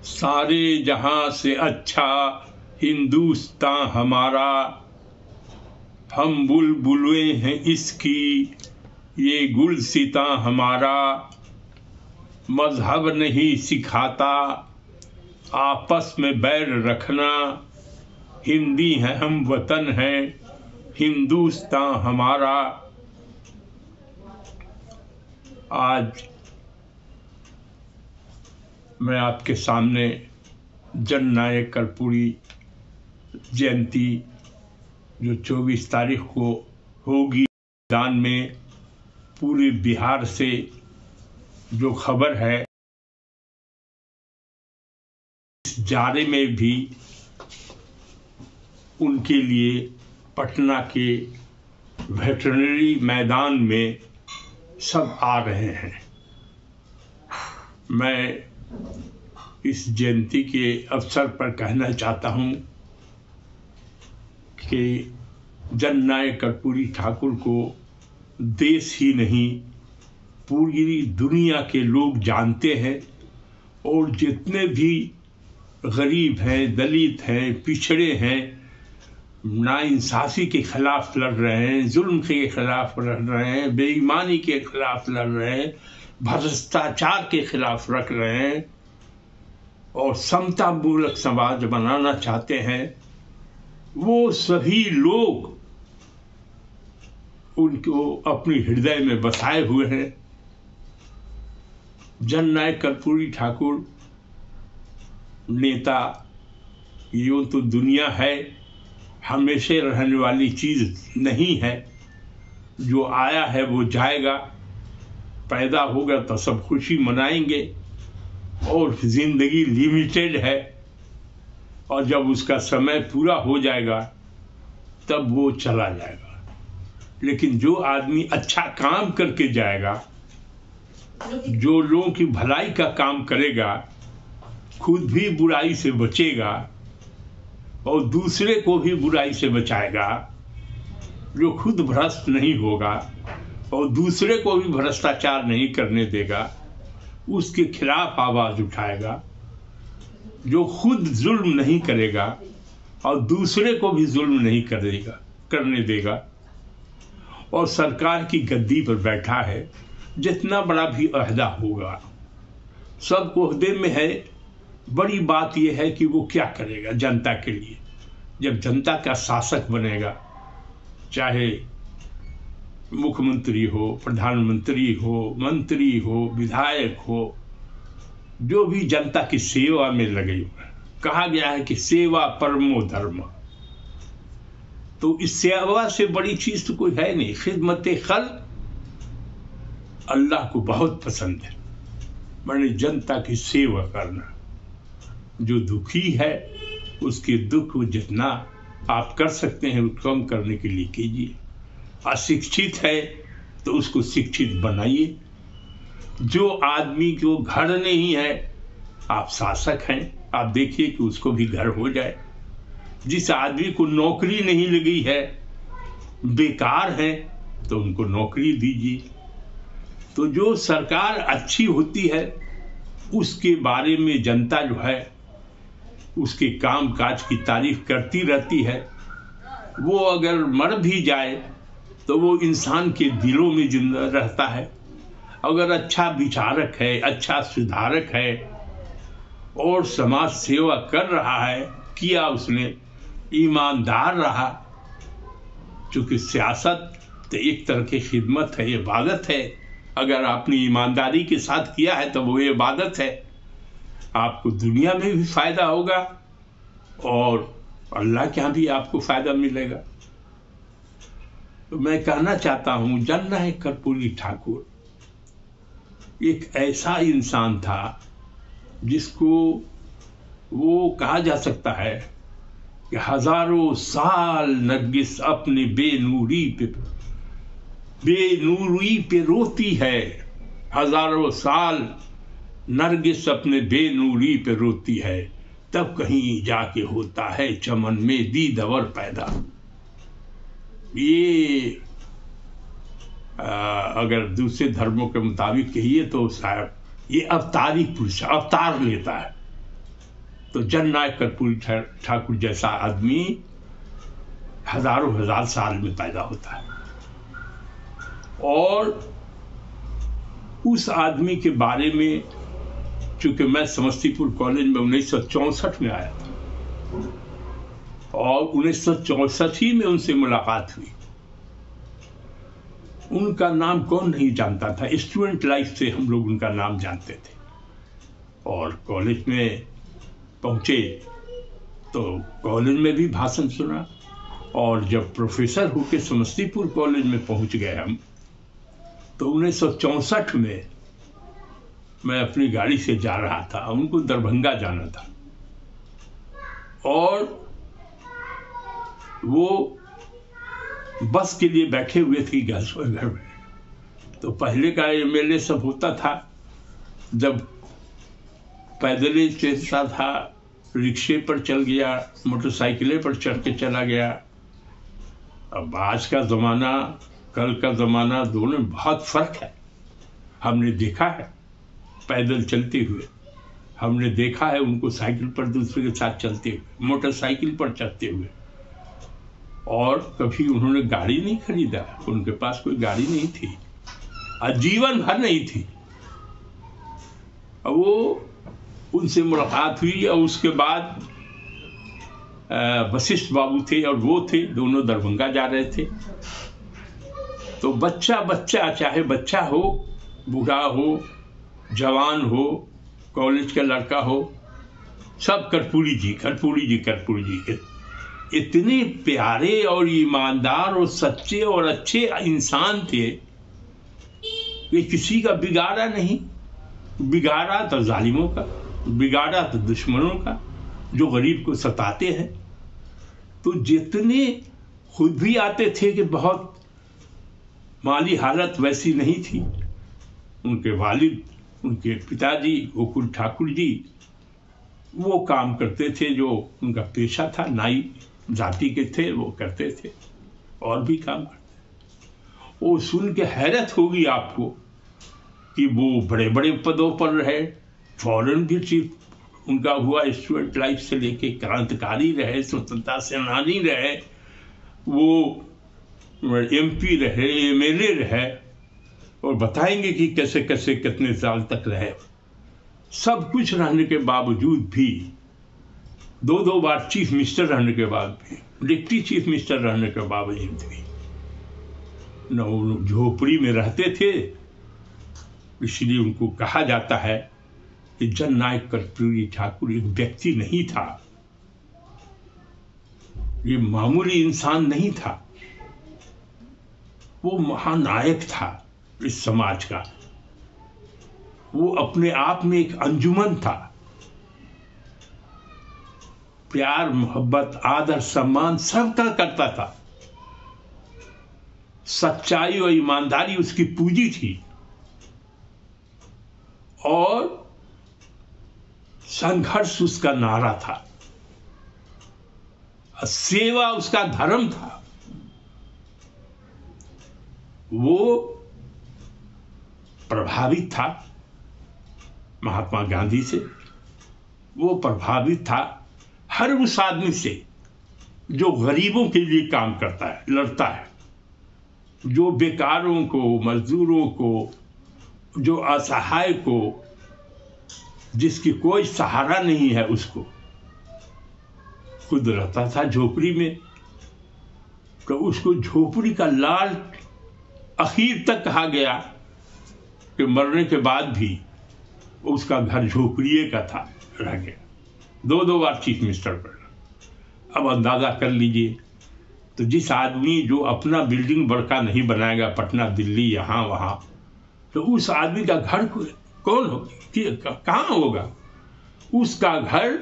सारे जहां से अच्छा हिंदुस्तान हमारा, हम बुलबुलें हैं इसकी, ये गुलसितां हमारा। मजहब नहीं सिखाता आपस में बैर रखना, हिंदी हैं हम वतन हैं हिंदुस्तान हमारा। आज मैं आपके सामने जननायक कर्पूरी जयंती जो 24 तारीख को होगी मैदान में, पूरे बिहार से जो खबर है, इस जारे में भी उनके लिए पटना के वेटरनरी मैदान में सब आ रहे हैं। मैं इस जयंती के अवसर पर कहना चाहता हूं कि जननायक कर्पूरी ठाकुर को देश ही नहीं पूरी दुनिया के लोग जानते हैं, और जितने भी गरीब हैं, दलित हैं, पिछड़े हैं, नाइंसाफी के खिलाफ लड़ रहे हैं, जुल्म के खिलाफ लड़ रहे हैं, बेईमानी के खिलाफ लड़ रहे हैं, भ्रष्टाचार के खिलाफ रख रहे हैं और समता मूलक समाज बनाना चाहते हैं, वो सभी लोग उनको अपने हृदय में बसाए हुए हैं। जननायक कर्पूरी ठाकुर नेता, यूं तो दुनिया है, हमेशा रहने वाली चीज नहीं है, जो आया है वो जाएगा। पैदा होगा तो सब खुशी मनाएंगे, और जिंदगी लिमिटेड है, और जब उसका समय पूरा हो जाएगा तब वो चला जाएगा। लेकिन जो आदमी अच्छा काम करके जाएगा, जो लोगों की भलाई का काम करेगा, खुद भी बुराई से बचेगा और दूसरे को भी बुराई से बचाएगा, जो खुद भ्रष्ट नहीं होगा और दूसरे को भी भ्रष्टाचार नहीं करने देगा, उसके खिलाफ आवाज उठाएगा, जो खुद जुल्म नहीं करेगा और दूसरे को भी जुल्म नहीं करने देगा, और सरकार की गद्दी पर बैठा है। जितना बड़ा भी अहदा होगा, सब ओहदे में है, बड़ी बात यह है कि वो क्या करेगा जनता के लिए। जब जनता का शासक बनेगा, चाहे मुख्यमंत्री हो, प्रधानमंत्री हो, मंत्री हो, विधायक हो, जो भी जनता की सेवा में लगे हुए हैं। कहा गया है कि सेवा परमो धर्म, तो इस सेवा से बड़ी चीज तो कोई है नहीं। खिदमत खल्क अल्लाह को बहुत पसंद है, मैंने जनता की सेवा करना। जो दुखी है उसके दुख को जितना आप कर सकते हैं कम करने के लिए कीजिए। अशिक्षित है तो उसको शिक्षित बनाइए। जो आदमी को घर नहीं है, आप शासक हैं, आप देखिए कि उसको भी घर हो जाए। जिस आदमी को नौकरी नहीं लगी है, बेकार है, तो उनको नौकरी दीजिए। तो जो सरकार अच्छी होती है उसके बारे में जनता जो है उसके काम काज की तारीफ करती रहती है। वो अगर मर भी जाए तो वो इंसान के दिलों में जिंदा रहता है। अगर अच्छा विचारक है, अच्छा सुधारक है और समाज सेवा कर रहा है, किया उसने, ईमानदार रहा, क्योंकि सियासत तो एक तरह की खिदमत है, इबादत है। अगर आपने ईमानदारी के साथ किया है तो वो इबादत है। आपको दुनिया में भी फायदा होगा और अल्लाह के यहाँ भी आपको फायदा मिलेगा। तो मैं कहना चाहता हूँ, जननायक कर्पूरी ठाकुर एक ऐसा इंसान था जिसको वो कहा जा सकता है कि हजारों साल नरगिस अपने बेनूरी पे रोती है। हजारों साल नरगिस अपने बेनूरी पे रोती है, तब कहीं जाके होता है चमन में दीदवर पैदा। ये अगर दूसरे धर्मों के मुताबिक कहिए तो शायद ये अवतारी पुरुष अवतार लेता है। तो जननायक कर्पूरी ठाकुर जैसा आदमी हजारों हजार साल में पैदा होता है। और उस आदमी के बारे में, चूंकि मैं समस्तीपुर कॉलेज में 1964 में आया था और 1964 ही में उनसे मुलाकात हुई। उनका नाम कौन नहीं जानता था, स्टूडेंट लाइफ से हम लोग उनका नाम जानते थे। और कॉलेज में पहुंचे तो कॉलेज में भी भाषण सुना, और जब प्रोफेसर होके समस्तीपुर कॉलेज में पहुंच गए हम, तो 1964 में मैं अपनी गाड़ी से जा रहा था, उनको दरभंगा जाना था, और वो बस के लिए बैठे हुए थे घर में। तो पहले का एमएलए सब होता था, जब पैदल चलता था, रिक्शे पर चल गया, मोटरसाइकिलें पर चढ़ के चला गया। अब आज का ज़माना कल का ज़माना दोनों में बहुत फर्क है। हमने देखा है पैदल चलते हुए, हमने देखा है उनको साइकिल पर दूसरे के साथ चलते हुए, मोटरसाइकिल पर चढ़ते हुए। और कभी उन्होंने गाड़ी नहीं खरीदा, उनके पास कोई गाड़ी नहीं थी, आजीवन भर नहीं थी। अब वो उनसे मुलाकात हुई और उसके बाद वशिष्ठ बाबू थे और वो थे, दोनों दरभंगा जा रहे थे। तो बच्चा बच्चा, चाहे बच्चा हो, बूढ़ा हो, जवान हो, कॉलेज का लड़का हो, सब कर्पूरी जी कर्पूरी जी कर्पूरी जी इतने प्यारे और ईमानदार और सच्चे और अच्छे इंसान थे कि किसी का बिगाड़ा नहीं। बिगाड़ा तो जालिमों का, बिगाड़ा तो दुश्मनों का, जो गरीब को सताते हैं। तो जितने खुद भी आते थे कि बहुत माली हालत वैसी नहीं थी, उनके वालिद, उनके पिताजी गोकुल ठाकुर जी, वो काम करते थे, जो उनका पेशा था, नाई जाति के थे, वो करते थे और भी काम करते। वो सुन के हैरत होगी आपको कि वो बड़े बड़े पदों पर रहे, फॉरेन भी चीफ उनका हुआ, स्टूडेंट लाइफ से लेके क्रांतिकारी रहे, स्वतंत्रता सेनानी रहे, वो एमपी रहे, एमएलए रहे, और बताएंगे कि कैसे कैसे कितने साल तक रहे। सब कुछ रहने के बावजूद भी, दो बार चीफ मिनिस्टर रहने के बाद भी, डिप्टी चीफ मिनिस्टर रहने के बावजूद भी न झोपड़ी में रहते थे। इसलिए उनको कहा जाता है कि जननायक कर्पूरी ठाकुर एक व्यक्ति नहीं था, ये मामूली इंसान नहीं था, वो महानायक था इस समाज का। वो अपने आप में एक अंजुमन था। प्यार, मोहब्बत, आदर, सम्मान सबका करता था। सच्चाई और ईमानदारी उसकी पूंजी थी, और संघर्ष उसका नारा था, सेवा उसका धर्म था। वो प्रभावित था महात्मा गांधी से, वो प्रभावित था हर उस आदमी से जो गरीबों के लिए काम करता है, लड़ता है, जो बेकारों को, मजदूरों को, जो असहाय को, जिसकी कोई सहारा नहीं है, उसको। खुद रहता था झोपड़ी में, तो उसको झोपड़ी का लाल आखिर तक कहा गया कि मरने के बाद भी उसका घर झोपड़िए का था, रह गया। दो बार चीफ मिनिस्टर बना। अब अंदाजा कर लीजिए, तो जिस आदमी जो अपना बिल्डिंग बड़का नहीं बनाएगा, पटना दिल्ली यहाँ वहाँ, तो उस आदमी का घर कौन हो, कहाँ होगा? उसका घर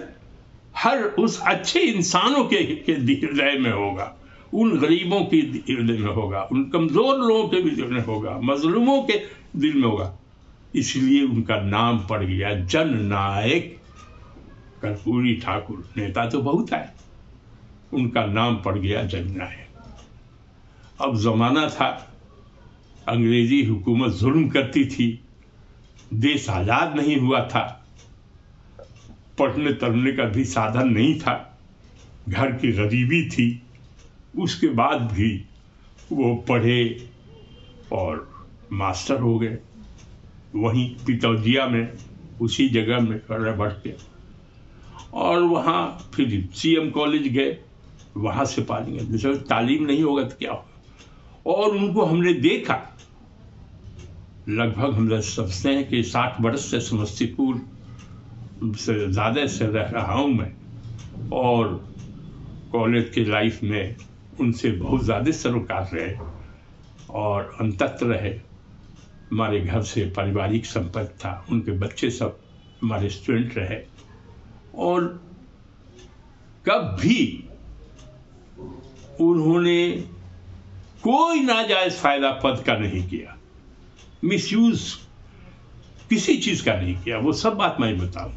हर उस अच्छे इंसानों के हृदय में होगा, उन गरीबों के हृदय में होगा, उन कमजोर लोगों के दिल में होगा, मजलूमों के दिल में होगा। इसलिए उनका नाम पड़ गया जननायक कर्पूरी ठाकुर। नेता तो बहुत है, उनका नाम पड़ गया जननायक। अब जमाना था, अंग्रेजी हुकूमत जुल्म करती थी, देश आज़ाद नहीं हुआ था, पढ़ने तढ़ने का भी साधन नहीं था, घर की गरीबी थी, उसके बाद भी वो पढ़े और मास्टर हो गए वहीं पितौजिया में, उसी जगह में बढ़ के, और वहाँ फिर CM कॉलेज गए, वहाँ से पाएंगे। जैसे तालीम नहीं होगा तो क्या होगा। और उनको हमने देखा, लगभग हम समझते हैं कि 60 वर्ष से समस्तीपुर से ज़्यादा से रह रहा हूँ मैं, और कॉलेज के लाइफ में उनसे बहुत ज़्यादा सरोकार रहे और अंततः रहे। हमारे घर से पारिवारिक संपर्क था, उनके बच्चे सब हमारे स्टूडेंट रहे, और कभी उन्होंने कोई नाजायज फायदा पद का नहीं किया, मिसयूज किसी चीज का नहीं किया। वो सब बात मैं बताऊं।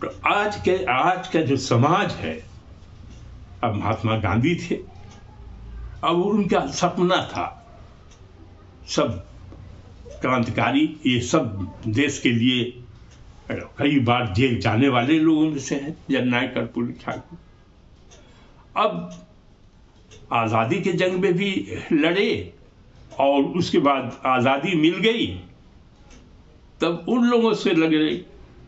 तो आज का जो समाज है, अब महात्मा गांधी थे, अब उनका सपना था सब क्रांतिकारी, ये सब देश के लिए कई बार जेल जाने वाले लोगों में से हैं जननायक कर्पूरी ठाकुर। अब आज़ादी के जंग में भी लड़े, और उसके बाद आज़ादी मिल गई, तब उन लोगों से लगे,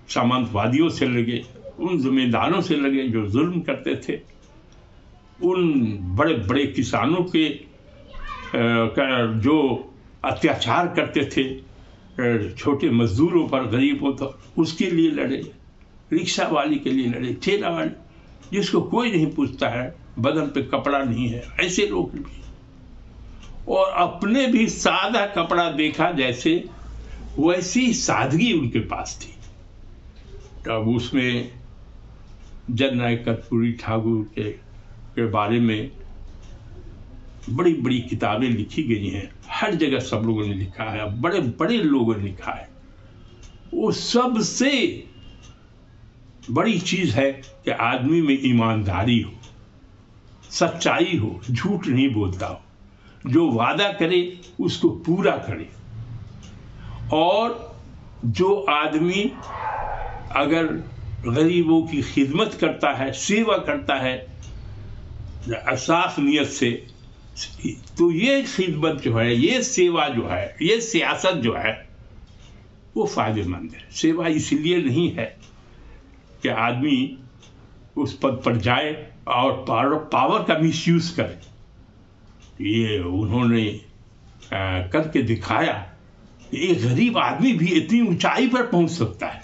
सामंतवादियों से लगे, उन जमींदारों से लगे जो जुल्म करते थे, उन बड़े बड़े किसानों के जो अत्याचार करते थे छोटे मजदूरों पर, गरीबों पर, उसके लिए लड़े, रिक्शा वाली के लिए लड़े, ठेला वाले, जिसको कोई नहीं पूछता है, बदन पे कपड़ा नहीं है, ऐसे लोग भी। और अपने भी सादा कपड़ा देखा जैसे, वैसी सादगी उनके पास थी। तब उसमें जननायक कर्पूरी ठाकुर के बारे में बड़ी बड़ी किताबें लिखी गई हैं, हर जगह सब लोगों ने लिखा है, बड़े बड़े लोगों ने लिखा है। वो सबसे बड़ी चीज है कि आदमी में ईमानदारी हो, सच्चाई हो, झूठ नहीं बोलता हो, जो वादा करे उसको पूरा करे। और जो आदमी अगर गरीबों की खिदमत करता है, सेवा करता है साफ नियत से, तो ये खिदमत जो है, ये सेवा जो है, ये सियासत जो है, वो फायदेमंद है। सेवा इसलिए नहीं है कि आदमी उस पद पर जाए और पावर का मिसयूज करे। ये उन्होंने करके दिखाया कि एक गरीब आदमी भी इतनी ऊंचाई पर पहुंच सकता है,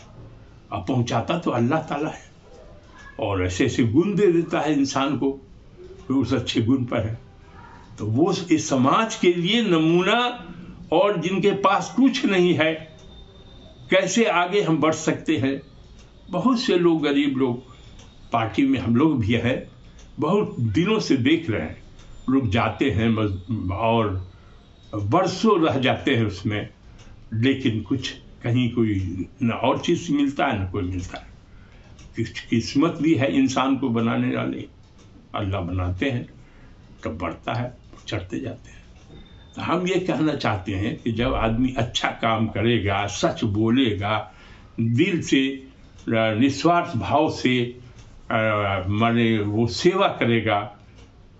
और पहुंचाता तो अल्लाह ताला है, और ऐसे ऐसे गुण दे देता है इंसान को, तो उस अच्छे गुण पर है। तो वो इस समाज के लिए नमूना, और जिनके पास कुछ नहीं है, कैसे आगे हम बढ़ सकते हैं। बहुत से लोग, गरीब लोग, पार्टी में हम लोग भी हैं, बहुत दिनों से देख रहे हैं, लोग जाते हैं और बरसों रह जाते हैं उसमें, लेकिन कुछ कहीं कोई न और चीज़ मिलता है न कोई मिलता है। किस्मत भी है इंसान को बनाने वाले, अल्लाह बनाते हैं, तब बढ़ता है, चढ़ते जाते हैं। तो हम ये कहना चाहते हैं कि जब आदमी अच्छा काम करेगा, सच बोलेगा, दिल से निस्वार्थ भाव से माने वो सेवा करेगा,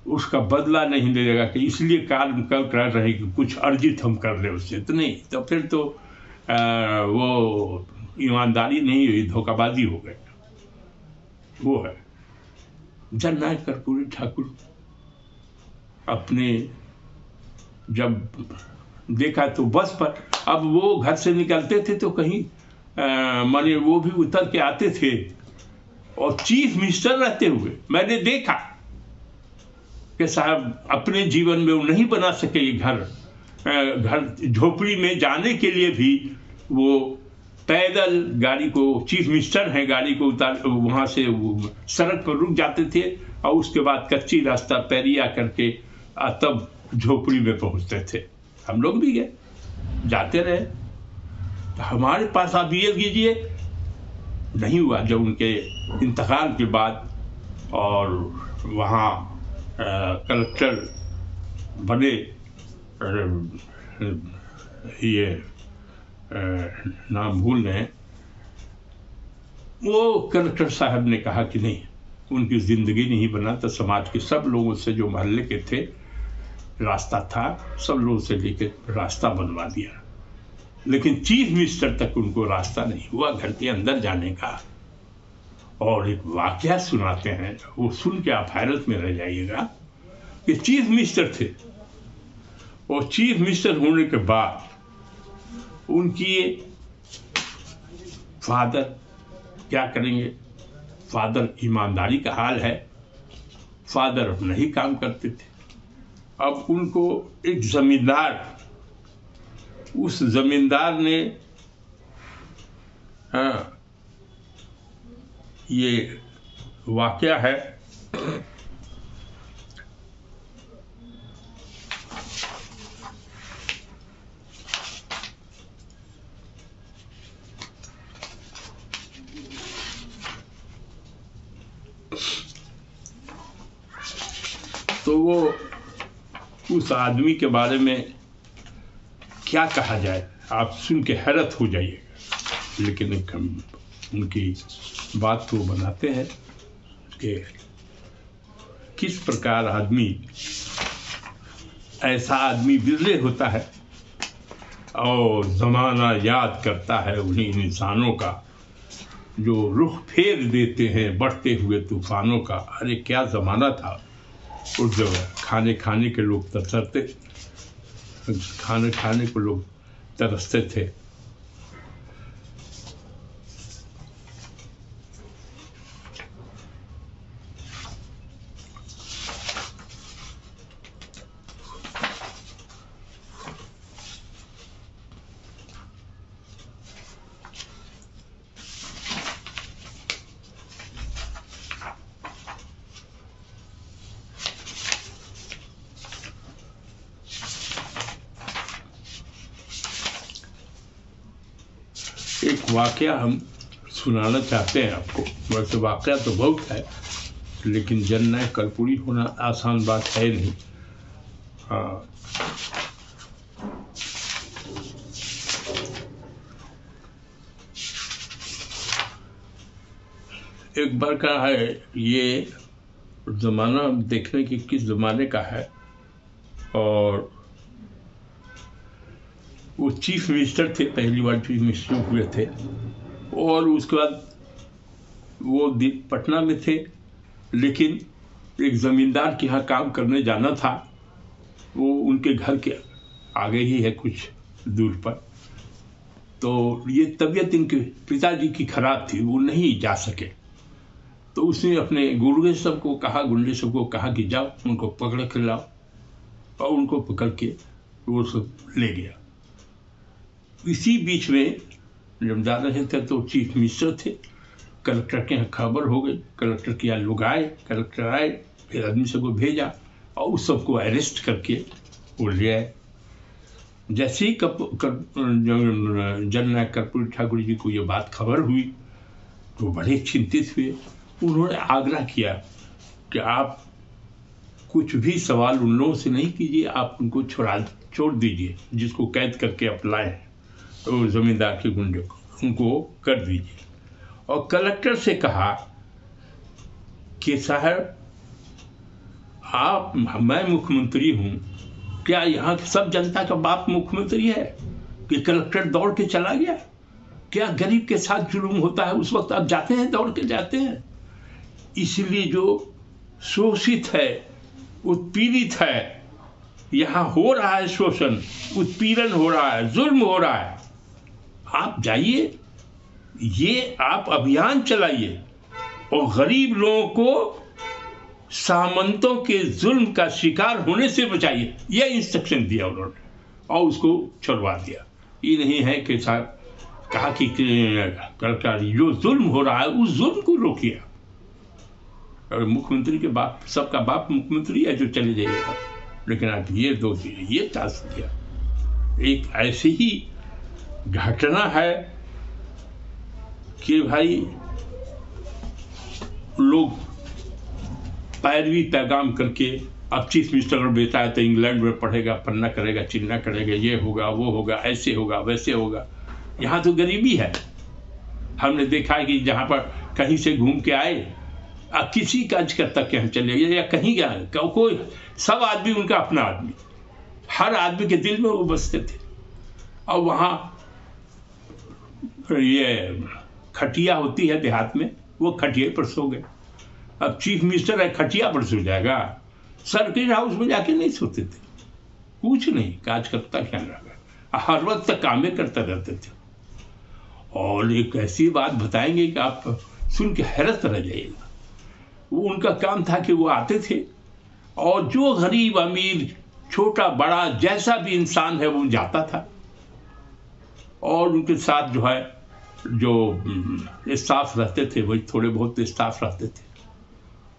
उसका बदला नहीं लेगा कि इसलिए काम कर रहे कि कुछ अर्जित हम कर ले उससे, तो नहीं, तो फिर तो वो ईमानदारी नहीं हुई, धोखाबाजी हो गई। वो है जननायक कर्पूरी ठाकुर। अपने जब देखा तो बस पर, अब वो घर से निकलते थे तो कहीं माने वो भी उतर के आते थे, और चीफ मिनिस्टर रहते हुए मैंने देखा कि साहब अपने जीवन में वो नहीं बना सके ये घर झोपड़ी में जाने के लिए भी वो पैदल गाड़ी को, चीफ मिनिस्टर है, गाड़ी को उतार वहाँ से सड़क पर रुक जाते थे, और उसके बाद कच्ची रास्ता पैरिया करके तब झोपड़ी में पहुँचते थे। हम लोग भी गए, जाते रहे। तो हमारे पास आप ये कीजिए नहीं हुआ। जब उनके इंतकाल के बाद और वहाँ कलेक्टर बने ये नाम भूल रहे हैं, वो कलेक्टर साहब ने कहा कि नहीं, उनकी ज़िंदगी नहीं बना तो समाज के सब लोगों से, जो मोहल्ले के थे, रास्ता था, सब लोगों से लेकर रास्ता बनवा दिया, लेकिन चीफ मिनिस्टर तक उनको रास्ता नहीं हुआ घर के अंदर जाने का। और एक वाकया सुनाते हैं, वो सुन के आप हैरत में रह जाइएगा कि चीफ मिनिस्टर थे, और चीफ मिनिस्टर होने के बाद उनकी फादर क्या करेंगे, फादर ईमानदारी का हाल है, फादर अब नहीं काम करते थे। अब उनको एक जमींदार, उस जमींदार ने ये वाकया है, तो वो उस आदमी के बारे में क्या कहा जाए, आप सुन के हैरत हो जाइएगा। लेकिन एक हम उनकी बात को बनाते हैं कि किस प्रकार आदमी, ऐसा आदमी बिरले होता है और ज़माना याद करता है उन्हीं इंसानों का जो रुख फेर देते हैं बढ़ते हुए तूफानों का। अरे क्या ज़माना था उस जगह, खाने खाने के लोग तरसते, खाने खाने को लोग तरसते थे। एक वाकया हम सुनाना चाहते हैं आपको। वैसे वाकया तो बहुत है, लेकिन जननायक कर्पूरी होना आसान बात है नहीं। एक बार का है, ये ज़माना देखने की किस ज़माने का है, और वो चीफ मिनिस्टर थे, पहली बार चीफ मिनिस्टर हुए थे, और उसके बाद वो पटना में थे, लेकिन एक ज़मींदार के यहाँ काम करने जाना था। वो उनके घर के आगे ही है कुछ दूर पर। तो ये तबीयत इनके पिताजी की खराब थी, वो नहीं जा सके। तो उसने अपने गुंडे सबको कहा कि जाओ उनको पकड़ के लाओ, और उनको पकड़ के वो सब ले गया। इसी बीच में जब जा रहे थे तो चीफ मिनिस्टर थे, कलेक्टर के यहाँ खबर हो गई, कलेक्टर के यहाँ लोग आए, कलेक्टर आए, फिर आदमी सबको भेजा और उस सबको अरेस्ट करके वो ले आए। जैसे ही जननायक कर्पूरी ठाकुर जी को ये बात खबर हुई तो बड़े चिंतित हुए। उन्होंने आग्रह किया कि आप कुछ भी सवाल उन लोगों से नहीं कीजिए, आप उनको छोड़ दीजिए, जिसको कैद करके आप लाए तो जमींदार के गुंडे को, उनको कर दीजिए। और कलेक्टर से कहा कि साहब मैं मुख्यमंत्री हूँ, क्या यहाँ सब जनता का बाप मुख्यमंत्री है कि कलेक्टर दौड़ के चला गया? क्या गरीब के साथ जुल्म होता है उस वक्त आप जाते हैं, दौड़ के जाते हैं? इसलिए जो शोषित है, उत्पीड़ित है, यहाँ हो रहा है शोषण, उत्पीड़न हो रहा है, जुल्म हो रहा है, आप जाइए, ये आप अभियान चलाइए और गरीब लोगों को सामंतों के जुल्म का शिकार होने से बचाइए। यह इंस्ट्रक्शन दिया उन्होंने और उसको छुड़वा दिया। ये नहीं है कि साहब कहा कि कलेक्टर जो जुल्म हो रहा है उस जुल्म को रोकिए। और मुख्यमंत्री के बाप, सबका बाप मुख्यमंत्री है जो चले जाइएगा, लेकिन आप ये दो दिए, ये टास्क दिया। एक ऐसी ही घटना है कि भाई लोग पैरवी पैगाम करके, अब चीफ मिनिस्टर अगर बेटा है तो इंग्लैंड में पढ़ेगा, पढ़ना करेगा, चिन्ना करेगा, ये होगा वो होगा, ऐसे होगा वैसे होगा, यहाँ तो गरीबी है। हमने देखा है कि जहाँ पर कहीं से घूम के आए, किसी कार्यकर्ता के यहाँ चले गए या कहीं गए, कोई सब आदमी उनका अपना आदमी, हर आदमी के दिल में वो बसते थे। और वहाँ ये खटिया होती है देहात में, वो खटिया पर सो गए। अब चीफ मिनिस्टर है, खटिया पर सो जाएगा? सर्किट हाउस में जाके नहीं सोते थे, कुछ नहीं, कार्यकर्ता क्या लगा, हर वक्त तक कामें करते रहते थे। और एक ऐसी बात बताएंगे कि आप सुन के हैरत रह जाइएगा। वो उनका काम था कि वो आते थे और जो गरीब अमीर छोटा बड़ा जैसा भी इंसान है वो जाता था, और उनके साथ जो है जो स्टाफ रहते थे, वही थोड़े बहुत स्टाफ रहते थे।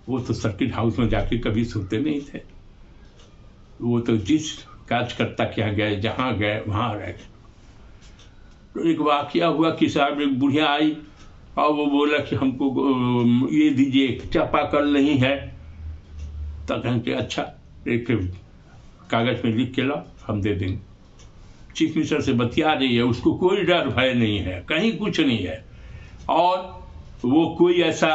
वो तो सर्किट हाउस में जाके कभी सोते नहीं थे, वो तो जिस कार्यकर्ता के यहाँ गए, जहाँ गए वहाँ रह गए। तो एक वाकया हुआ कि साहब एक बुढ़िया आई और वो बोला कि हमको ये दीजिए, चापाकल नहीं है। तो कहें कि अच्छा एक कागज में लिख के लाओ, हम दे देंगे। चीफ मिनिस्टर से बतिया रही है, उसको कोई डर भय नहीं है, कहीं कुछ नहीं है, और वो कोई ऐसा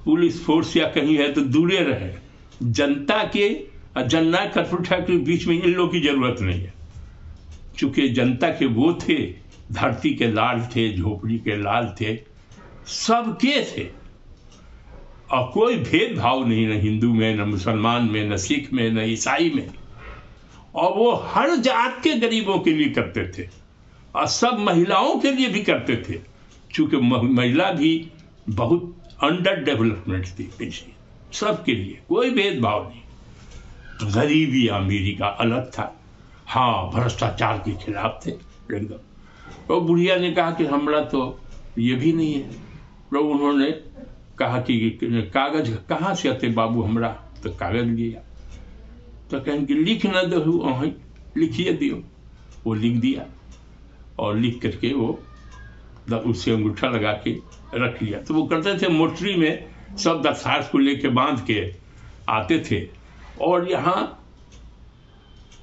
पुलिस फोर्स या कहीं है तो दूरे रहे। जनता के जननायक कर्फ्यू के बीच में इन लोगों की जरूरत नहीं है, चूंकि जनता के वो थे, धरती के लाल थे, झोपड़ी के लाल थे, सबके थे, और कोई भेदभाव नहीं, न हिंदू में, न मुसलमान में, न सिख में, न ईसाई में। और वो हर जात के गरीबों के लिए करते थे और सब महिलाओं के लिए भी करते थे, चूंकि महिला भी बहुत अंडर डेवलपमेंट थी पिछली, सबके लिए कोई भेदभाव नहीं। गरीबी अमीरी का अलग था। हाँ, भ्रष्टाचार के खिलाफ थे एकदम। तो बुढ़िया ने कहा कि हमारा तो ये भी नहीं है। तो उन्होंने कहा कि कागज कहाँ से आते बाबू हमरा? तो कागज लिया। तो कहेंगे लिख न दो, लिखिए दियो। वो लिख दिया और लिख करके वो उससे अंगूठा लगा के रख लिया। तो वो करते थे मोटरी में, सब दरखास्त को लेके बांध के आते थे। और यहाँ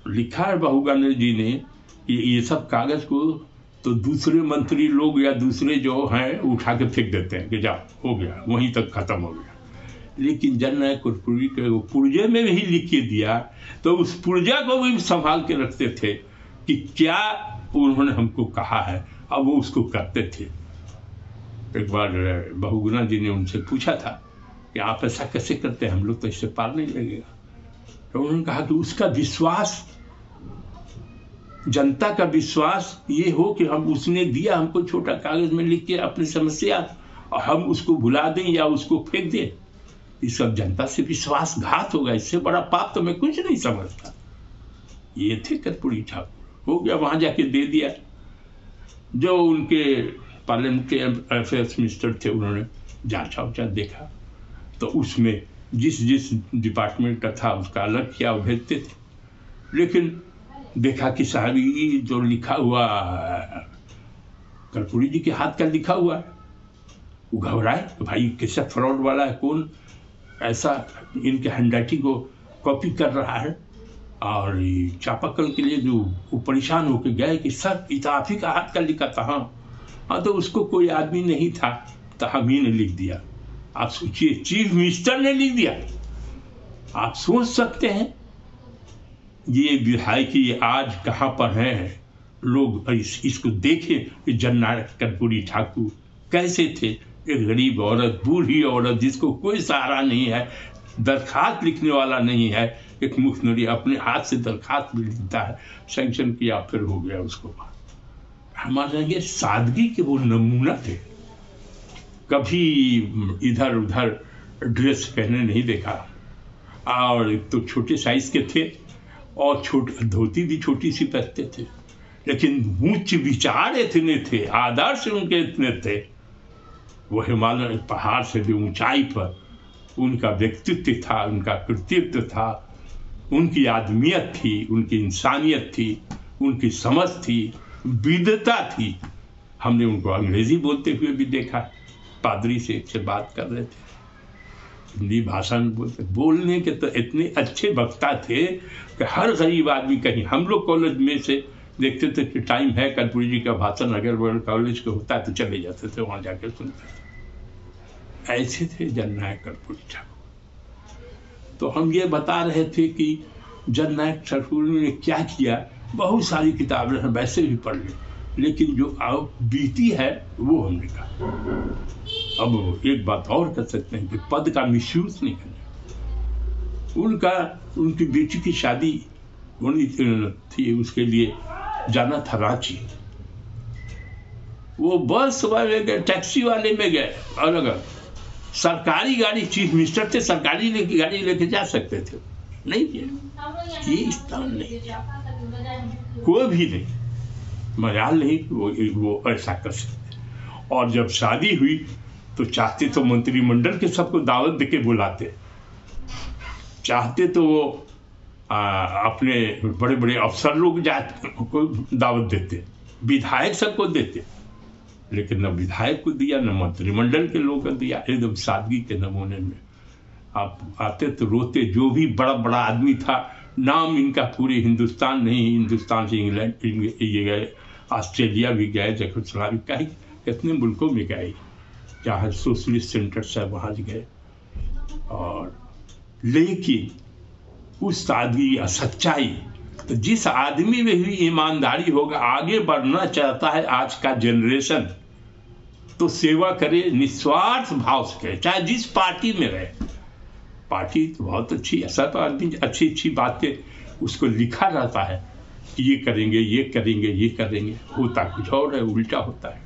लिखा है बहू गांधी जी ने, ये सब कागज को तो दूसरे मंत्री लोग या दूसरे जो हैं उठा के फेंक देते हैं कि जाओ हो गया, वहीं तक खत्म हो गया। लेकिन जननायक कर्पूरी के वो पुर्जे में भी लिख के दिया, तो उस पुर्जा को भी संभाल के रखते थे कि क्या उन्होंने हमको कहा है, अब वो उसको करते थे। एक बार बहुगुणा जी ने उनसे पूछा था कि आप ऐसा कैसे करते हैं, हम लोग तो इससे पार नहीं लगेगा। तो उन्होंने कहा कि उसका विश्वास, जनता का विश्वास ये हो कि हम उसने दिया हमको छोटा कागज में लिख के अपनी समस्या, और हम उसको भुला दें या उसको फेंक दें, इस सब जनता से विश्वासघात होगा। इससे बड़ा पाप तो मैं कुछ नहीं समझता। ये थे कर्पूरी ठाकुर। हो गया, वहां जाके दे दिया। जो उनके पार्लियामेंट्री अफेयर्स मिनिस्टर थे, उन्होंने जांचा उचा देखा, तो उसमें जिस जिस डिपार्टमेंट का था उसका अलग किया, वो भेजते थे। लेकिन देखा कि साहब ये जो लिखा हुआ कर्पूरी जी के हाथ का लिखा हुआ है, वो घबराए, भाई कैसा फ्रॉड वाला है, कौन ऐसा इनके हैंडराइटिंग को कॉपी कर रहा है। और चापाकल के लिए जो वो परेशान होकर गए कि सर इताफी का हाथ का लिखा था। हाँ, तो उसको कोई आदमी नहीं था, तो हम ही ने लिख दिया। आप सोचिए, चीफ मिनिस्टर ने लिख दिया। आप सोच सकते हैं ये विधायकी आज कहाँ पर हैं। लोग इसको देखें कि जननायक कर्पूरी ठाकुर कैसे थे। एक गरीब औरत, बूढ़ी औरत जिसको कोई सहारा नहीं है, दरखास्त लिखने वाला नहीं है, एक मुख्यमंत्री अपने हाथ से दरखास्त भी लिखता है, सैंक्शन किया, फिर हो गया उसको। हमारे ये सादगी के वो नमूना थे। कभी इधर उधर ड्रेस पहने नहीं देखा, और एक तो छोटे साइज के थे और छोटे धोती भी छोटी सी पहनते थे, लेकिन उच्च विचार इतने थे, आदर्श उनके इतने थे। वो हिमालय पहाड़ से भी ऊंचाई पर उनका व्यक्तित्व था, उनका कृतित्व था, उनकी आदमियत थी, उनकी इंसानियत थी, उनकी समझ थी, विद्वता थी। हमने उनको अंग्रेजी बोलते हुए भी देखा। पादरी से बात कर रहे थे, हिंदी भाषा में बोलने के तो इतने अच्छे वक्ता थे कि हर गरीब आदमी, कहीं हम लोग कॉलेज में से देखते थे कि टाइम है, कर्पूरी जी का भाषण अगर वर्ल्ड कॉलेज का होता है तो चले जाते थे, वहाँ जाकर सुनते थे। ऐसे थे जननायक कर्पूरी ठाकुर। तो हम ये बता रहे थे कि जननायक ठाकुर ने क्या किया। बहुत सारी किताबें हैं, वैसे भी पढ़ ली, लेकिन जो बीती है वो हमने कहा। अब एक बात और कर सकते हैं कि पद का मिसयूज नहीं करना। उनकी बेटी की शादी होनी थी, उसके लिए जाना था रांची। वो बस वाले गए, टैक्सी वाले में गए, और अगर सरकारी गाड़ी, चीफ मिनिस्टर थे, सरकारी गाड़ी लेके जा सकते थे, नहीं गया। ये स्थान नहीं, कोई भी नहीं, मजाल नहीं वो ऐसा कर सकते। और जब शादी हुई तो चाहते तो मंत्रिमंडल के सबको दावत देके बुलाते, चाहते तो वो अपने बड़े बड़े अफसर लोग को दावत देते, विधायक सबको देते, लेकिन न विधायक को दिया, न मंत्रिमंडल के लोगों को दिया। एकदम सादगी के नमूने में आप आते तो रोते। जो भी बड़ा बड़ा आदमी था, नाम इनका पूरे हिंदुस्तान नहीं, हिंदुस्तान से इंग्लैंड ये गए, ऑस्ट्रेलिया भी गए, चेकोस्लोवाकिया भी, कितने मुल्कों में गए, जहाँ सोशलिस्ट सेंटर्स है वहाँ गए। और लेकिन उस सादगी या सच्चाई, तो जिस आदमी में भी ईमानदारी होगा, आगे बढ़ना चाहता है आज का जनरेशन, तो सेवा करे, निस्वार्थ भाव से करे, चाहे जिस पार्टी में रहे। पार्टी तो बहुत अच्छी, ऐसा तो आदमी अच्छी अच्छी बातें उसको लिखा रहता है कि ये करेंगे, ये करेंगे, ये करेंगे, होता कुछ और है, उल्टा होता है।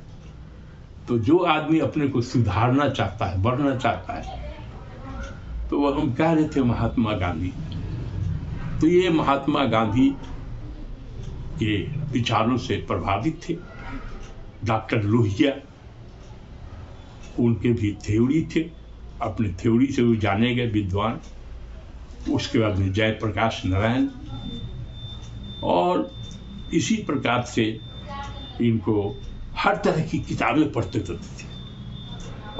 तो जो आदमी अपने को सुधारना चाहता है, बढ़ना चाहता है, तो वह हम कह रहे थे महात्मा गांधी। तो ये महात्मा गांधी के विचारों से प्रभावित थे। डॉक्टर लोहिया, उनके भी थ्योरी थे, अपने थ्योरी से वो जाने गए विद्वान। उसके बाद में जयप्रकाश नारायण, और इसी प्रकार से इनको हर तरह की किताबें पढ़ते रहते थे।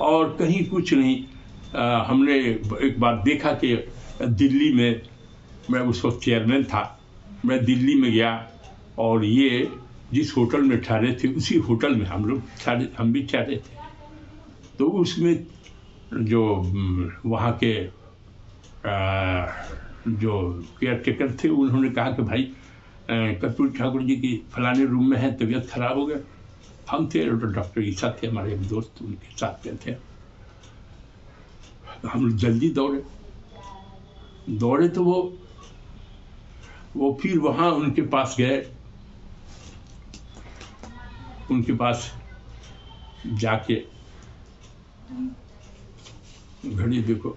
और कहीं कुछ नहीं, हमने एक बार देखा कि दिल्ली में, मैं उस वक्त चेयरमैन था, मैं दिल्ली में गया, और ये जिस होटल में ठहरे थे उसी होटल में हम भी ठहरे थे। तो उसमें जो वहाँ के जो केयर टेकर थे, उन्होंने कहा कि भाई कर्पूरी ठाकुर जी की फलाने रूम में है, तबीयत खराब हो गया। हम थे, डॉक्टर ईसा थे हमारे एक दोस्त, उनके साथ में थे। हम लोग जल्दी दौड़े तो वो फिर वहाँ उनके पास गए। उनके पास जाके घड़ी देखो,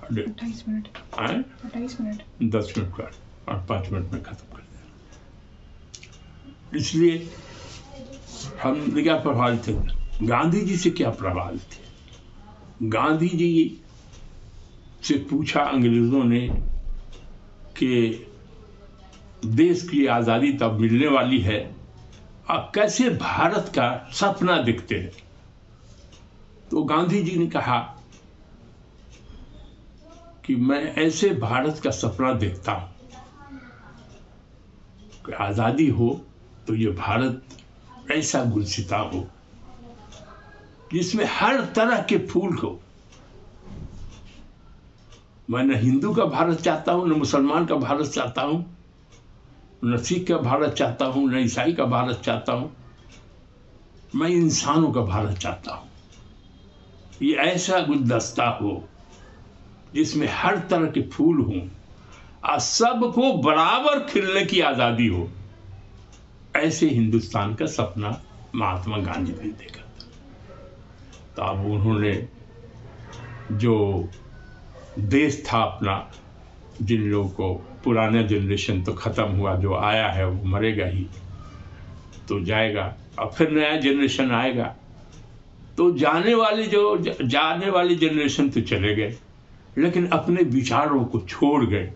28 मिनट, 10 मिनट का, और 5 मिनट में खत्म कर दिया। इसलिए हम क्या प्रभावित थे, गांधी जी से क्या प्रभावित थे। गांधी जी से पूछा अंग्रेजों ने कि देश की आज़ादी तब मिलने वाली है, आप कैसे भारत का सपना देखते हैं। तो गांधी जी ने कहा कि मैं ऐसे भारत का सपना देखता हूं कि आज़ादी हो तो ये भारत ऐसा गुलसिता हो जिसमें हर तरह के फूल हो। मैं न हिंदू का भारत चाहता हूं, न मुसलमान का भारत चाहता हूं, न सिख का भारत चाहता हूं, न ईसाई का भारत चाहता हूं, मैं इंसानों का भारत चाहता हूं। ये ऐसा गुलदस्ता हो जिसमें हर तरह के फूल हों और सबको बराबर खिलने की आज़ादी हो। ऐसे हिंदुस्तान का सपना महात्मा गांधी ने देखा। तो अब उन्होंने जो देश था अपना, जिन लोगों को, पुराना जनरेशन तो ख़त्म हुआ, जो आया है वो मरेगा ही, तो जाएगा, अब फिर नया जनरेशन आएगा। तो जाने वाली जनरेशन तो चले गए, लेकिन अपने विचारों को छोड़ गए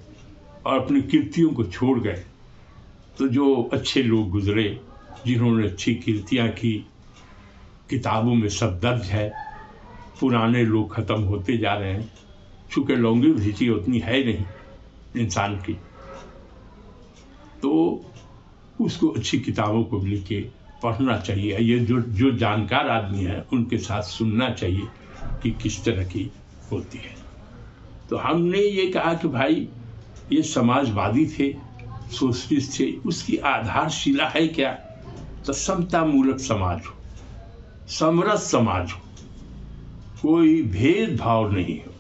और अपनी कीर्तियों को छोड़ गए। तो जो अच्छे लोग गुजरे, जिन्होंने अच्छी कीर्तियाँ की, किताबों में सब दर्ज है। पुराने लोग ख़त्म होते जा रहे हैं, चूँकि लॉन्गेविटी उतनी है नहीं इंसान की, तो उसको अच्छी किताबों को लेके पढ़ना चाहिए। ये जो जानकार आदमी है उनके साथ सुनना चाहिए कि किस तरह की होती है। तो हमने ये कहा कि भाई ये समाजवादी थे, सोशलिस्ट थे, उसकी आधारशिला है क्या? तो समता मूलक समाज हो, समरस समाज हो, कोई भेदभाव नहीं हो,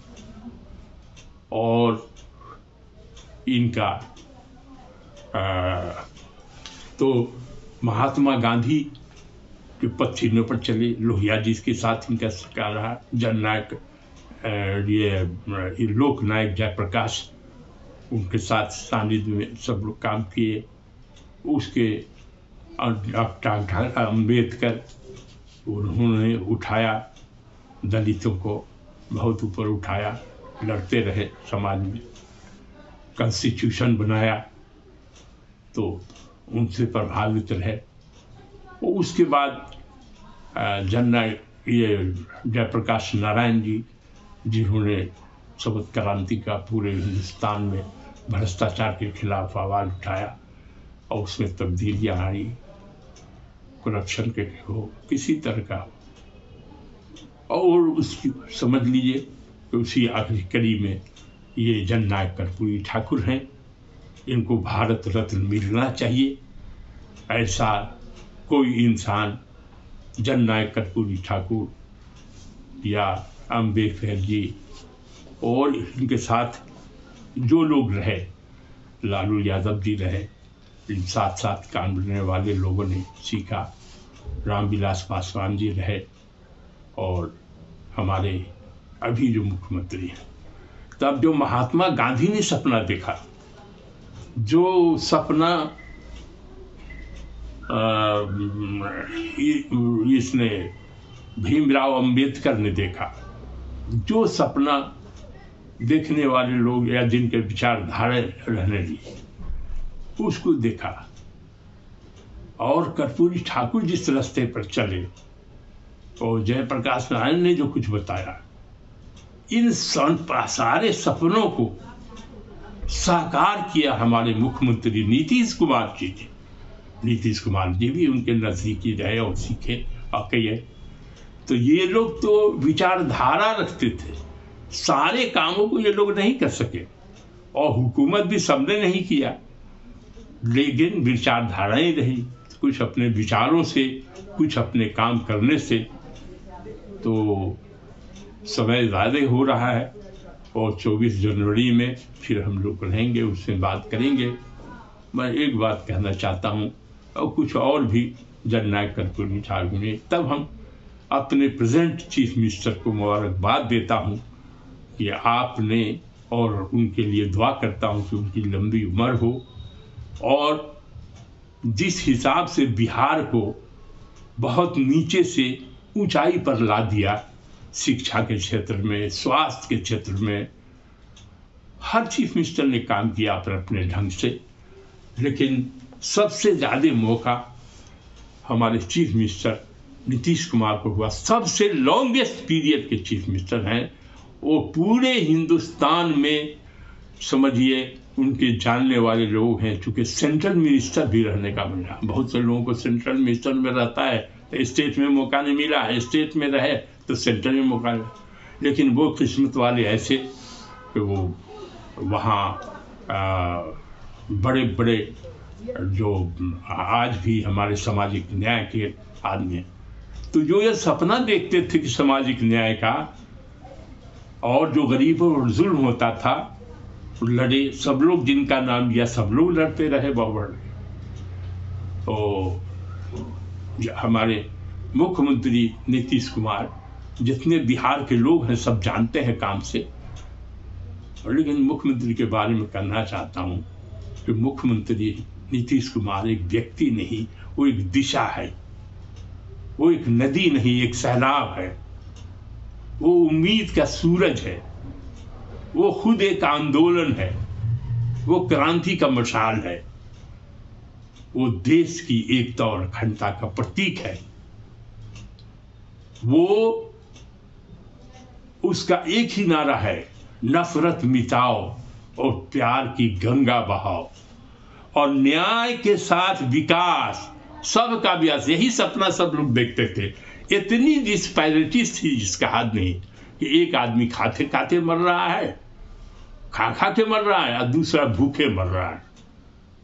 और इनका तो महात्मा गांधी के पद चिन्हों पर चले, लोहिया जी के साथ इनका सरकार रहा, जननायक ये लोकनायक जयप्रकाश उनके साथ सानिध्य में सब लोग काम किए। उसके डॉक्टर अम्बेडकर, उन्होंने उठाया दलितों को, बहुत ऊपर उठाया, लड़ते रहे समाज में, कॉन्स्टिट्यूशन बनाया, तो उनसे प्रभावित रहे। उसके बाद जननायक ये जयप्रकाश नारायण जी, जिन्होंने शपथ क्रांति का पूरे हिंदुस्तान में भ्रष्टाचार के खिलाफ आवाज़ उठाया और उसमें तब्दीलियाँ आई, करप्शन के हो, किसी तरह का हो। और उसकी समझ लीजिए कि उसी आखिरी कड़ी में ये जननायक कर्पूरी ठाकुर हैं। इनको भारत रत्न मिलना चाहिए। ऐसा कोई इंसान जननायक कर्पूरी ठाकुर या अम्बेडकर जी और इनके साथ जो लोग रहे, लालू यादव जी रहे, इन साथ साथ काम करने वाले लोगों ने सीखा, रामविलास पासवान जी रहे, और हमारे अभी जो मुख्यमंत्री हैं। तब जो महात्मा गांधी ने सपना देखा, जो सपना इसने भीमराव अंबेडकर ने देखा, जो सपना देखने वाले लोग या जिनके विचारधारा रहने लगी, उसको देखा। और कर्पूरी ठाकुर जिस रास्ते पर चले और जयप्रकाश नारायण ने जो कुछ बताया, इन सारे सपनों को साकार किया हमारे मुख्यमंत्री नीतीश कुमार जी ने। नीतीश कुमार जी भी उनके नजदीकी रहे और सीखे और कहे। तो ये लोग तो विचारधारा रखते थे, सारे कामों को ये लोग नहीं कर सके, और हुकूमत भी सबने नहीं किया, लेकिन विचारधाराएं रही, कुछ अपने विचारों से, कुछ अपने काम करने से। तो समय ज़्यादा हो रहा है और 24 जनवरी में फिर हम लोग रहेंगे, उससे बात करेंगे। मैं एक बात कहना चाहता हूँ, और कुछ और भी जननायक कर्पूरी ठाकुर ने, तब हम अपने प्रेजेंट चीफ मिनिस्टर को मुबारकबाद देता हूँ कि आपने, और उनके लिए दुआ करता हूँ कि उनकी लंबी उम्र हो, और जिस हिसाब से बिहार को बहुत नीचे से ऊंचाई पर ला दिया, शिक्षा के क्षेत्र में, स्वास्थ्य के क्षेत्र में, हर चीफ मिनिस्टर ने काम किया अपने ढंग से, लेकिन सबसे ज़्यादा मौका हमारे चीफ मिनिस्टर नीतीश कुमार को हुआ। सबसे लॉन्गेस्ट पीरियड के चीफ मिनिस्टर हैं वो। पूरे हिंदुस्तान में समझिए उनके जानने वाले लोग हैं, चूँकि सेंट्रल मिनिस्टर भी रहने का मिला। बहुत से लोगों को सेंट्रल मिनिस्टर में रहता है तो स्टेट में मौका नहीं मिला, स्टेट में रहे तो सेंट्रल में मौका मिला, लेकिन वो किस्मत वाले ऐसे कि वो वहाँ बड़े बड़े जो आज भी हमारे सामाजिक न्याय के आदमी हैं, तो जो ये सपना देखते थे कि सामाजिक न्याय का, और जो गरीबों पर जुल्म होता था, लड़े सब लोग, जिनका नाम लिया सब लोग लड़ते रहे बहुत। तो हमारे मुख्यमंत्री नीतीश कुमार, जितने बिहार के लोग हैं सब जानते हैं काम से, लेकिन मुख्यमंत्री के बारे में कहना चाहता हूँ कि मुख्यमंत्री नीतीश कुमार एक व्यक्ति नहीं, वो एक दिशा है, वो एक नदी नहीं, एक सैलाब है, वो उम्मीद का सूरज है, वो खुद एक आंदोलन है, वो क्रांति का मशाल है, वो देश की एकता और अखंडता का प्रतीक है। वो उसका एक ही नारा है, नफरत मिटाओ और प्यार की गंगा बहाओ। और न्याय के साथ विकास, सबका विकास, यही सपना सब लोग देखते थे। इतनी डिस्पैरिटीज थी जिसका हाथ नहीं, कि एक आदमी खाते खाते मर रहा है, खा के मर रहा है, और दूसरा भूखे मर रहा है।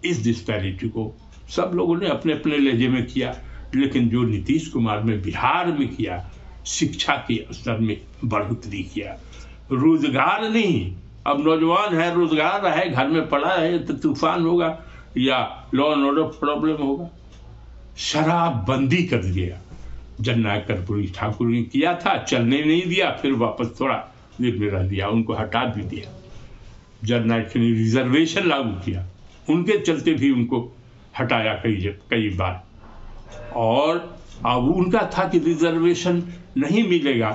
इस डिस्पैरिटी को सब लोगों ने अपने अपने लहजे में किया, लेकिन जो नीतीश कुमार ने बिहार में किया, शिक्षा के स्तर में बढ़ोतरी किया, रोजगार नहीं, अब नौजवान है, रोजगार है, घर में पड़ा है तो तूफान होगा या लॉ एंड ऑर्डर प्रॉब्लम होगा। शराबबंदी कर दिया, जननायक कर्पूरी ठाकुर ने किया था, चलने नहीं दिया, फिर वापस थोड़ा देर में रह दिया, उनको हटा भी दिया। जननायक ने रिजर्वेशन लागू किया, उनके चलते भी उनको हटाया कई बार। और अब उनका था कि रिजर्वेशन नहीं मिलेगा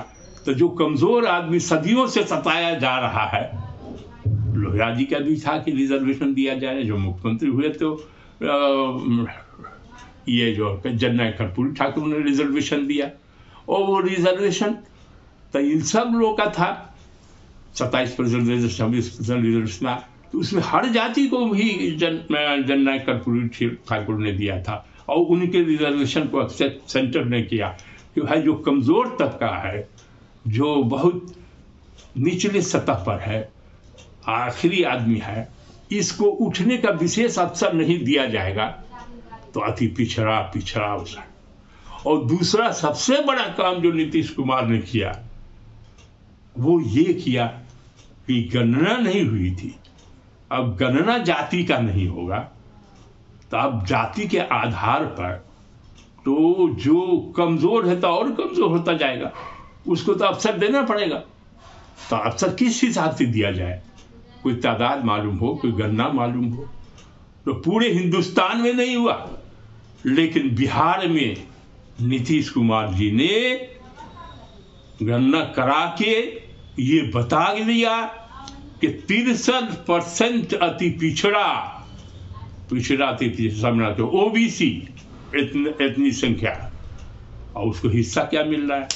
तो जो कमजोर आदमी सदियों से सताया जा रहा है, लोहिया जी का भी था कि रिजर्वेशन दिया जाए। जो मुख्यमंत्री हुए तो ये जो जननायक कर्पूरी ठाकुर ने रिजर्वेशन दिया, और वो रिजर्वेशन तो इन सब लोगों का था, 27% रिजर्वेशन, 26% रिजर्वेशन, तो उसमें हर जाति को भी जननायक कर्पूरी ठाकुर ने दिया था। और उनके रिजर्वेशन को एक्सेप्ट सेंटर ने किया कि भाई जो कमजोर तबका है, जो बहुत निचले सतह पर है, आखिरी आदमी है, इसको उठने का विशेष अवसर नहीं दिया जाएगा, तो अति पिछड़ा अवसर। और दूसरा सबसे बड़ा काम जो नीतीश कुमार ने किया, वो ये किया कि गणना नहीं हुई थी, अब गणना जाति का नहीं होगा, तो अब जाति के आधार पर तो जो कमजोर है तो और कमजोर होता जाएगा, उसको तो अवसर देना पड़ेगा। तो अवसर किस हिसाब से दिया जाए, कोई तादाद मालूम हो, कोई गणना मालूम हो। तो पूरे हिंदुस्तान में नहीं हुआ, लेकिन बिहार में नीतीश कुमार जी ने गणना करा के ये बता दिया कि 63% अति पिछड़ा समझना, तो ओबीसी इतनी संख्या, और उसको हिस्सा क्या मिल रहा है।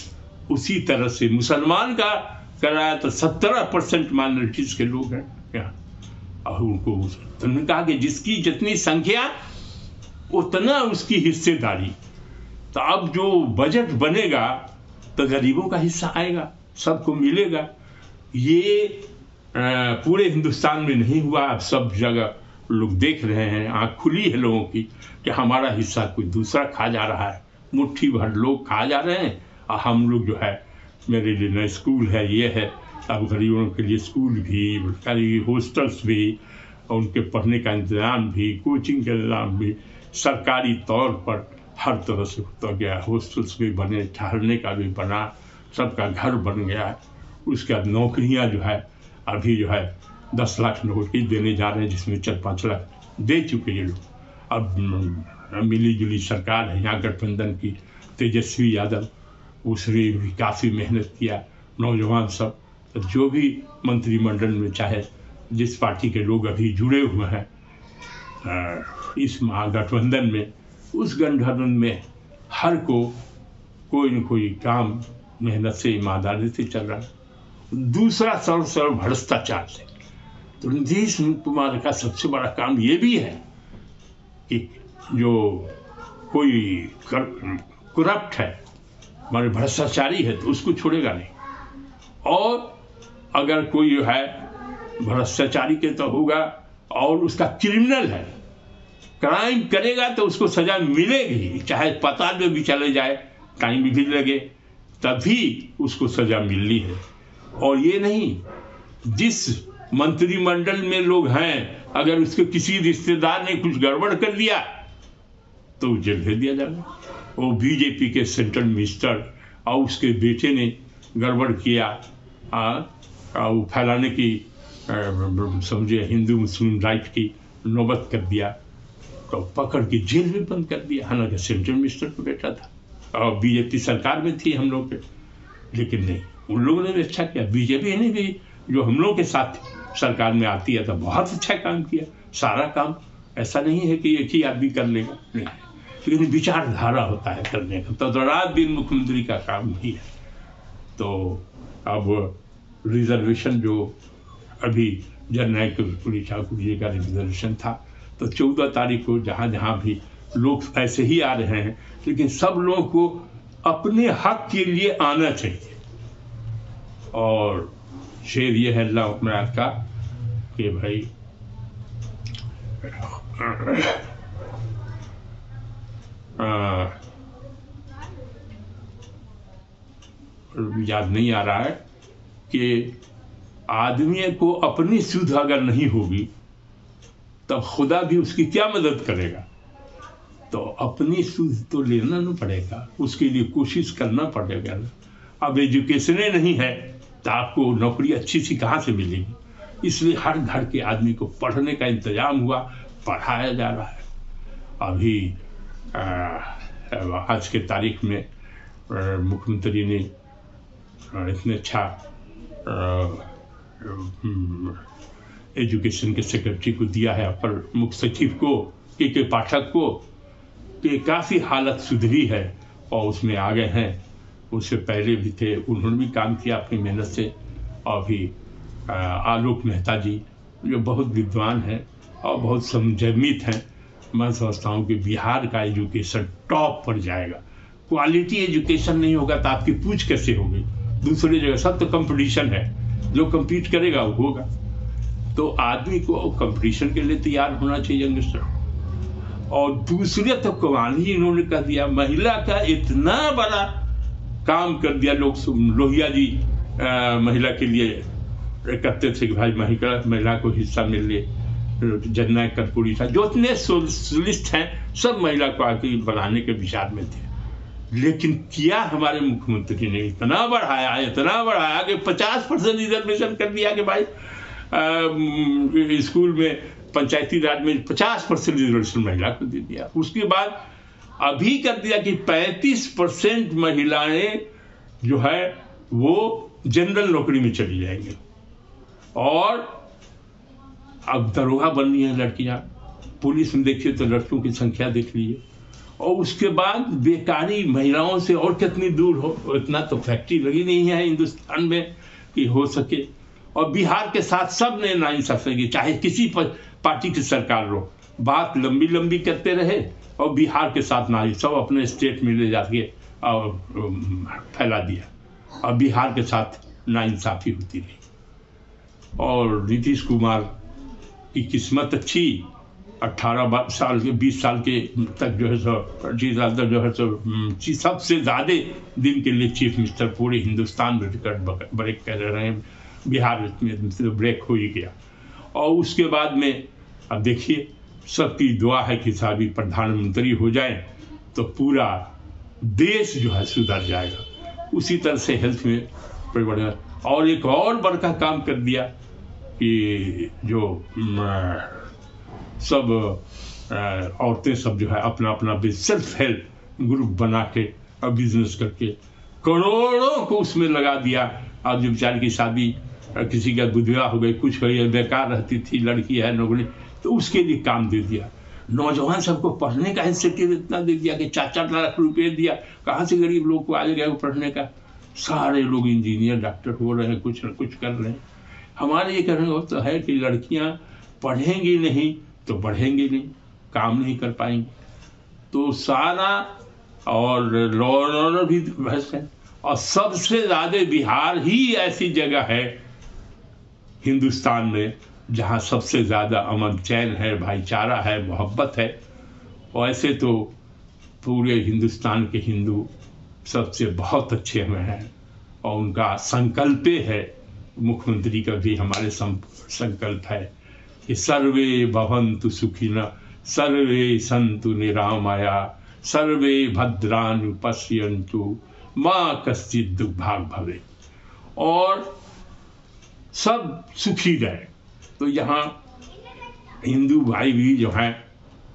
उसी तरह से मुसलमान का कराया तो 17% माइनॉरिटीज के लोग हैं यहाँ, और उनको उन्होंने कहा कि जिसकी जितनी संख्या उतना उसकी हिस्सेदारी। तो अब जो बजट बनेगा तो गरीबों का हिस्सा आएगा, सबको मिलेगा। ये पूरे हिंदुस्तान में नहीं हुआ, अब सब जगह लोग देख रहे हैं, आँख खुली है लोगों की कि हमारा हिस्सा कोई दूसरा खा जा रहा है, मुट्ठी भर लोग खा जा रहे हैं, और हम लोग जो है, मेरे लिए नए स्कूल है, ये है, अब गरीबों के लिए स्कूल भी, हॉस्टल्स भी, और उनके पढ़ने का इंतज़ाम भी, कोचिंग का इंतज़ाम भी सरकारी तौर पर हर तरह से होता गया। हॉस्टल्स भी बने, ठहरने का भी बना, सबका घर बन गया। उसके बाद नौकरियाँ जो है अभी जो है 10 लाख नौकरी देने जा रहे हैं, जिसमें 4-5 लाख दे चुके ये लोग। अब मिली जुली सरकार है यहाँ गठबंधन की, तेजस्वी यादव, उसने भी काफ़ी मेहनत किया, नौजवान सब, तो जो भी मंत्रिमंडल में चाहे जिस पार्टी के लोग अभी जुड़े हुए हैं इस महागठबंधन में, उस गठबंधन में हर को कोई न कोई काम मेहनत से, ईमानदारी से चल रहा है। दूसरा सर्व भ्रष्टाचार से। तो नीतीश कुमार का सबसे बड़ा काम ये भी है कि जो कोई करप्ट है, हमारे भ्रष्टाचारी है, तो उसको छोड़ेगा नहीं। और अगर कोई जो है भ्रष्टाचारी के तो होगा, और उसका क्रिमिनल है, क्राइम करेगा तो उसको सजा मिलेगी, चाहे पता भी चले जाए, टाइम भी लगे, तभी उसको सजा मिलनी है। और ये नहीं, जिस मंत्रिमंडल में लोग हैं, अगर उसके किसी रिश्तेदार ने कुछ गड़बड़ कर दिया तो जेल भेज दिया जाएगा। वो बीजेपी के सेंट्रल मिनिस्टर और उसके बेटे ने गड़बड़ किया, वो फैलाने की समझे हिंदू मुस्लिम राइट की नौबत कर दिया, तो पकड़ के जेल में बंद कर दिया। हालांकि सेंट्रल मिनिस्टर का बेटा था और बीजेपी सरकार में थी हम लोग के, लेकिन नहीं, उन लोगों ने भी अच्छा किया। बीजेपी ने भी जो हम लोग के साथ सरकार में आती है तो बहुत अच्छा काम किया। सारा काम ऐसा नहीं है कि एक ही आदमी कर लेगा, नहीं, लेकिन विचारधारा होता है करने का। तो रात दिन मुख्यमंत्री का काम नहीं है। तो अब रिजर्वेशन जो अभी जननायक कर्पूरी ठाकुर जी का रिजर्वेशन था, तो 14 तारीख को जहाँ जहाँ भी लोग ऐसे ही आ रहे हैं, लेकिन सब लोगों को अपने हक के लिए आना चाहिए। और शेर ये है अल्लाह हुक्मरान का कि भाई याद नहीं आ रहा है कि आदमी को अपनी सुध अगर नहीं होगी तब खुदा भी उसकी क्या मदद करेगा। तो अपनी सुध तो लेना ना पड़ेगा, उसके लिए कोशिश करना पड़ेगा। अब एजुकेशन नहीं है तो आपको नौकरी अच्छी सी कहाँ से मिलेगी। इसलिए हर घर के आदमी को पढ़ने का इंतजाम हुआ, पढ़ाया जा रहा है। अभी आज के तारीख में मुख्यमंत्री ने इतने अच्छा एजुकेशन के सेक्रेटरी को दिया है, अपर मुख्य सचिव को के पाठक को, कि काफ़ी हालत सुधरी है और उसमें आ गए हैं। उससे पहले भी थे, उन्होंने भी काम किया अपनी मेहनत से। और भी आलोक मेहता जी जो बहुत विद्वान हैं और बहुत संयमित हैं। मैं समझता हूँ कि बिहार का एजुकेशन टॉप पर जाएगा। क्वालिटी एजुकेशन नहीं होगा तो आपकी पूछ कैसे होगी। दूसरी जगह सब तो कंपटीशन है, जो कम्पीट करेगा वो होगा। तो आदमी को कंपटीशन के लिए तैयार होना चाहिए यंगस्टर। और दूसरे तो कमाल ही इन्होंने कर दिया, महिला का इतना बड़ा काम कर दिया। लोग लोहिया जी महिला के लिए कहते थे कि भाई महिला को हिस्सा मिले। जननायक कर्पूरी था, जो इतने सोशलिस्ट हैं सब महिला को आगे बढ़ाने के विचार में थे। लेकिन किया हमारे मुख्यमंत्री ने, इतना बढ़ाया कि 50% रिजर्वेशन कर दिया कि भाई स्कूल में पंचायती राज में 50% रिजर्वेशन महिला को दे दिया। उसके बाद अभी कर दिया कि 35% महिलाएं जो है वो जनरल नौकरी में चली जाएंगी। और अब दरोगा बननी है लड़कियां। पुलिस में देखिए तो लड़कियों की संख्या देख लीजिए। और उसके बाद बेकारी महिलाओं से और कितनी दूर हो। इतना तो फैक्ट्री लगी नहीं है हिंदुस्तान में कि हो सके। और बिहार के साथ सब ने नाइंसाफी की, चाहे किसी पार्टी की सरकार हो, बात लंबी लंबी करते रहे और बिहार के साथ ना, सब अपने स्टेट में ले जाके और फैला दिया। और बिहार के साथ नाइंसाफी होती रही। और नीतीश कुमार की किस्मत अच्छी, 18 साल के 20 साल के तक जो है सो सबसे ज़्यादा दिन के लिए चीफ मिनिस्टर पूरे हिंदुस्तान में रिकॉर्ड ब्रेक कर रहे हैं। बिहार में ब्रेक हो ही गया। और उसके बाद में अब देखिए सबकी दुआ है कि साहब प्रधानमंत्री हो जाए तो पूरा देश जो है सुधर जाएगा। उसी तरह से हेल्थ में परिवर्तन। और एक और बड़का काम कर दिया कि जो सब औरतें सब जो है अपना अपना सेल्फ हेल्प ग्रुप बना के और बिजनेस करके करोड़ों को उसमें लगा दिया। अब जो बेचारी की शादी किसी का विधवा हो गई, कुछ हुई, बेकार रहती थी, लड़की है नौकरी, तो उसके लिए काम दे दिया। नौजवान सबको पढ़ने का इंसेंटिव इतना दे दिया कि 4-4 लाख रुपये दिया। कहाँ से गरीब लोग को आ गया पढ़ने का। सारे लोग इंजीनियर डॉक्टर हो रहे हैं, कुछ न कुछ कर रहे हैं। हमारे ये कहना तो है कि लड़कियां पढ़ेंगी नहीं तो बढ़ेंगी नहीं, काम नहीं कर पाएंगी। तो सारा और लॉ एंड ऑर्डर भी भ्रष्ट है। और सबसे ज़्यादा बिहार ही ऐसी जगह है हिंदुस्तान में जहाँ सबसे ज़्यादा अमन चैन है, भाईचारा है, मोहब्बत है। और ऐसे तो पूरे हिंदुस्तान के हिंदू सबसे बहुत अच्छे में हैं। और उनका संकल्प है, मुख्यमंत्री का भी हमारे संकल्प है कि सर्वे भवन्तु सुखिनः, सर्वे सन्तु निरामया, सर्वे भद्राणि पश्यन्तु मा कश्चित् दुर्भाग् भवेत्। और सब सुखी रहे। तो यहाँ हिंदू भाई भी जो है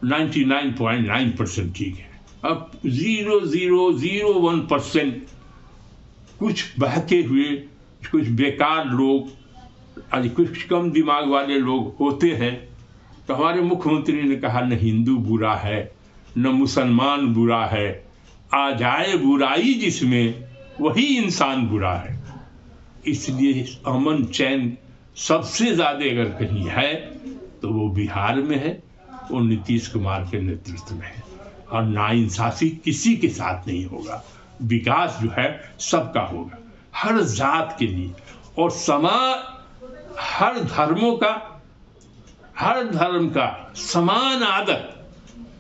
99.9% ठीक है। अब 0.001% कुछ बहके हुए, कुछ बेकार लोग, कुछ कम दिमाग वाले लोग होते हैं। तो हमारे मुख्यमंत्री ने कहा न हिंदू बुरा है न मुसलमान बुरा है, आ जाए बुराई जिसमें वही इंसान बुरा है। इसलिए अमन चैन सबसे ज़्यादा अगर कहीं है तो वो बिहार में है। वो नीतीश कुमार के नेतृत्व में है। और नाइंसाफी किसी के साथ नहीं होगा। विकास जो है सबका होगा, हर जात के लिए, और हर धर्मों का, हर धर्म का समान आदर,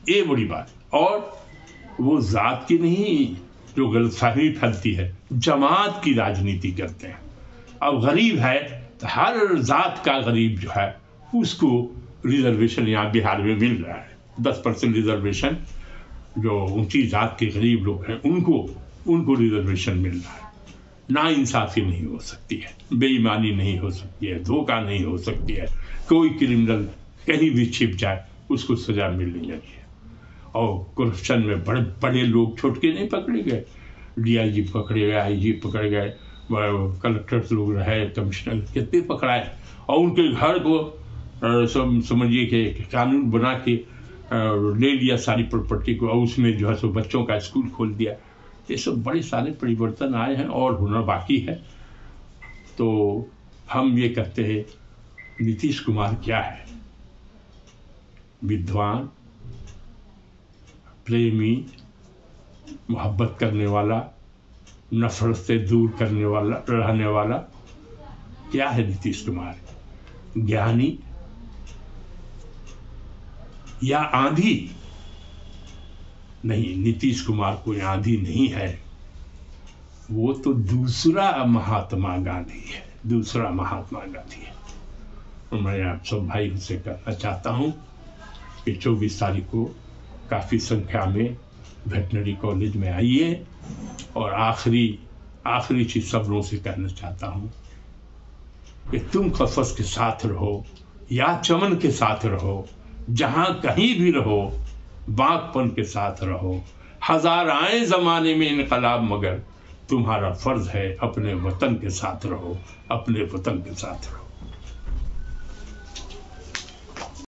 ये बड़ी बात। और वो जात की नहीं, जो गलतफहमी फैलती है, जमात की राजनीति करते हैं। अब गरीब है तो हर जात का गरीब जो है उसको रिजर्वेशन यहाँ बिहार में मिल रहा है। 10% रिजर्वेशन जो ऊंची जात के गरीब लोग हैं उनको रिजर्वेशन मिल रहा है। नाइंसाफी नहीं हो सकती है, बेईमानी नहीं हो सकती है, धोखा नहीं हो सकती है। कोई क्रिमिनल कहीं भी छिप जाए उसको सजा मिलनी चाहिए। और करप्शन में बड़े बड़े लोग छोटके नहीं पकड़े गए, DIG पकड़े गए, IG पकड़ गए, कलेक्टर्स लोग रहे, कमिश्नर कितने पकड़ाए, और उनके घर को समझिए कि कानून बना के ले लिया सारी प्रॉपर्टी को, और उसमें जो है सो बच्चों का स्कूल खोल दिया। ये सब बड़े सारे परिवर्तन आए हैं और होना बाकी है। तो हम ये कहते हैं नीतीश कुमार क्या है? विद्वान, प्रेमी, मोहब्बत करने वाला, नफरत से दूर करने वाला, रहने वाला, क्या है नीतीश कुमार? ज्ञानी या आंधी? नहीं, नीतीश कुमार कोई आंधी नहीं है, वो तो दूसरा महात्मा गांधी है, दूसरा महात्मा गांधी है। और मैं आप सब भाई से कहना चाहता हूँ कि 24 तारीख को काफ़ी संख्या में वेटनरी कॉलेज में आइए। और आखिरी चीज़ सब लोगों से कहना चाहता हूँ कि तुम कफस के साथ रहो या चमन के साथ रहो, जहाँ कहीं भी रहो बागपन के साथ रहो। हजार आए ज़माने में इनकलाब, मगर तुम्हारा फर्ज है अपने वतन के साथ रहो, अपने वतन के साथ रहो।